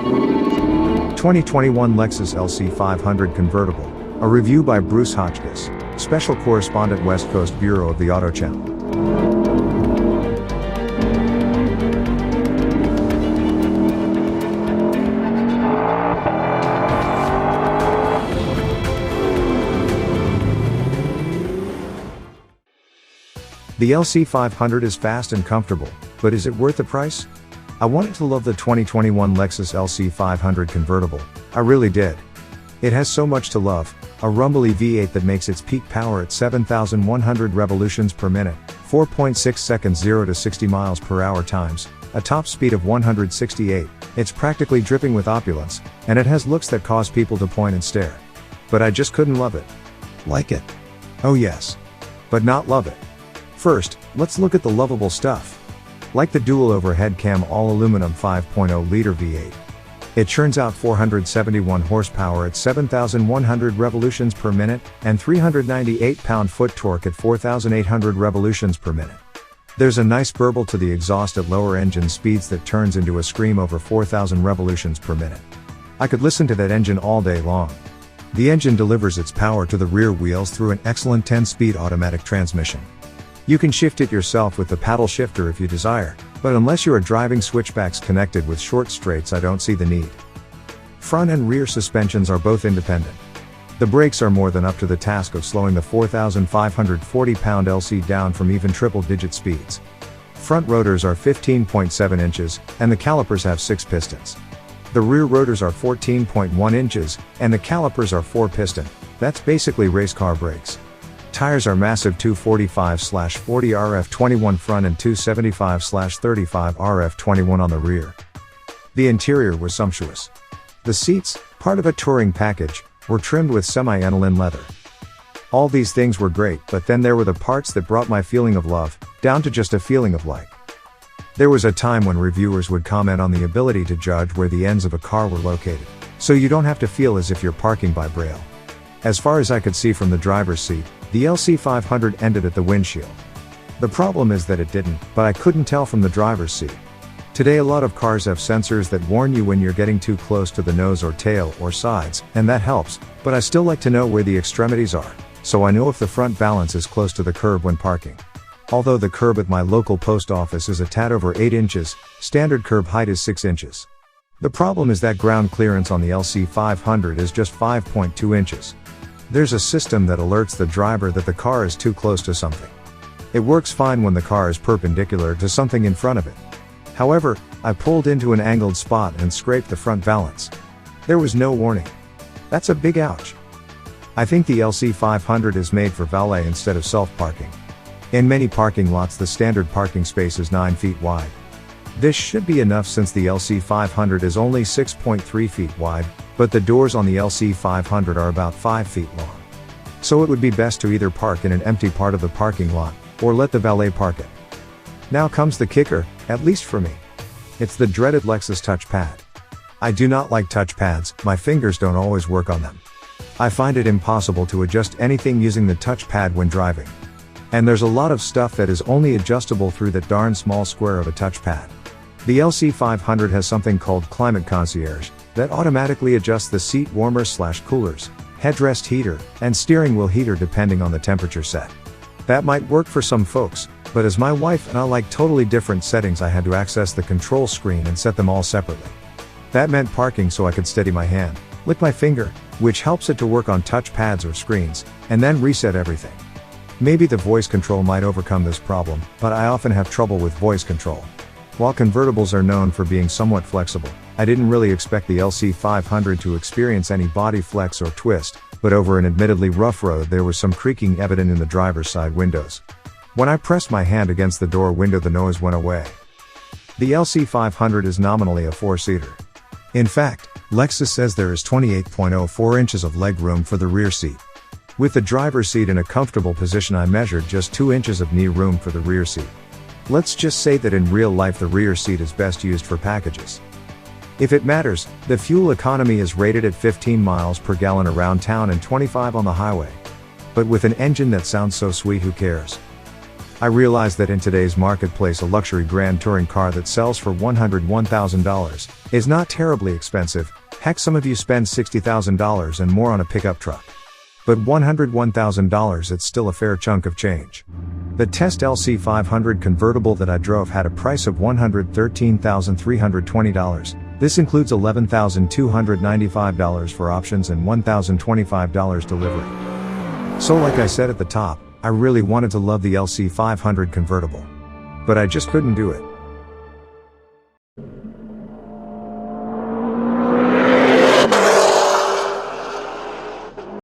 2021 Lexus LC500 Convertible. A review by Bruce Hotchkiss, Special Correspondent West Coast Bureau of the Auto Channel. The LC500 is fast and comfortable, but is it worth the price? I wanted to love the 2021 Lexus LC500 Convertible, I really did. It has so much to love: a rumbly V8 that makes its peak power at 7,100 revolutions per minute, 4.6 seconds 0 to 60 miles per hour times, a top speed of 168, it's practically dripping with opulence, and it has looks that cause people to point and stare. But I just couldn't love it. Like it? Oh yes. But not love it. First, let's look at the lovable stuff. Like the dual overhead cam all-aluminum 5.0-liter V8. It churns out 471 horsepower at 7,100 revolutions per minute, and 398 pound-foot torque at 4,800 revolutions per minute. There's a nice burble to the exhaust at lower engine speeds that turns into a scream over 4,000 revolutions per minute. I could listen to that engine all day long. The engine delivers its power to the rear wheels through an excellent 10-speed automatic transmission. You can shift it yourself with the paddle shifter if you desire, but unless you are driving switchbacks connected with short straights, I don't see the need. Front and rear suspensions are both independent. The brakes are more than up to the task of slowing the 4,540-pound LC down from even triple-digit speeds. Front rotors are 15.7 inches, and the calipers have 6 pistons. The rear rotors are 14.1 inches, and the calipers are 4-piston. That's basically race car brakes. Tires are massive 245/40 RF21 front and 275/35 RF21 on the rear. The interior was sumptuous. The seats, part of a touring package, were trimmed with semi-aniline leather. All these things were great, but then there were the parts that brought my feeling of love down to just a feeling of like. There was a time when reviewers would comment on the ability to judge where the ends of a car were located, so you don't have to feel as if you're parking by braille. As far as I could see from the driver's seat, the LC500 ended at the windshield. The problem is that it didn't, but I couldn't tell from the driver's seat. Today a lot of cars have sensors that warn you when you're getting too close to the nose or tail or sides, and that helps, but I still like to know where the extremities are, so I know if the front balance is close to the curb when parking. Although the curb at my local post office is a tad over 8 inches, standard curb height is 6 inches. The problem is that ground clearance on the LC500 is just 5.2 inches. There's a system that alerts the driver that the car is too close to something. It works fine when the car is perpendicular to something in front of it. However, I pulled into an angled spot and scraped the front balance. There was no warning. That's a big ouch. I think the LC500 is made for valet instead of self-parking. In many parking lots the standard parking space is 9 feet wide. This should be enough since the LC500 is only 6.3 feet wide, but the doors on the LC500 are about 5 feet long. So it would be best to either park in an empty part of the parking lot, or let the valet park it. Now comes the kicker, at least for me. It's the dreaded Lexus touchpad. I do not like touchpads, my fingers don't always work on them. I find it impossible to adjust anything using the touchpad when driving. And there's a lot of stuff that is only adjustable through that darn small square of a touchpad. The LC500 has something called Climate Concierge, that automatically adjusts the seat warmers/coolers, headrest heater, and steering wheel heater depending on the temperature set. That might work for some folks, but as my wife and I like totally different settings, I had to access the control screen and set them all separately. That meant parking so I could steady my hand, lick my finger, which helps it to work on touchpads or screens, and then reset everything. Maybe the voice control might overcome this problem, but I often have trouble with voice control. While convertibles are known for being somewhat flexible, I didn't really expect the LC500 to experience any body flex or twist, but over an admittedly rough road there was some creaking evident in the driver's side windows. When I pressed my hand against the door window the noise went away. The LC500 is nominally a 4-seater. In fact, Lexus says there is 28.04 inches of leg room for the rear seat. With the driver's seat in a comfortable position, I measured just 2 inches of knee room for the rear seat. Let's just say that in real life the rear seat is best used for packages. If it matters, the fuel economy is rated at 15 miles per gallon around town and 25 on the highway. But with an engine that sounds so sweet, who cares? I realize that in today's marketplace a luxury grand touring car that sells for $101,000 is not terribly expensive. Heck, some of you spend $60,000 and more on a pickup truck. But $101,000, it's still a fair chunk of change. The test LC500 convertible that I drove had a price of $113,320. This includes $11,295 for options and $1,025 delivery. So like I said at the top, I really wanted to love the LC500 convertible. But I just couldn't do it.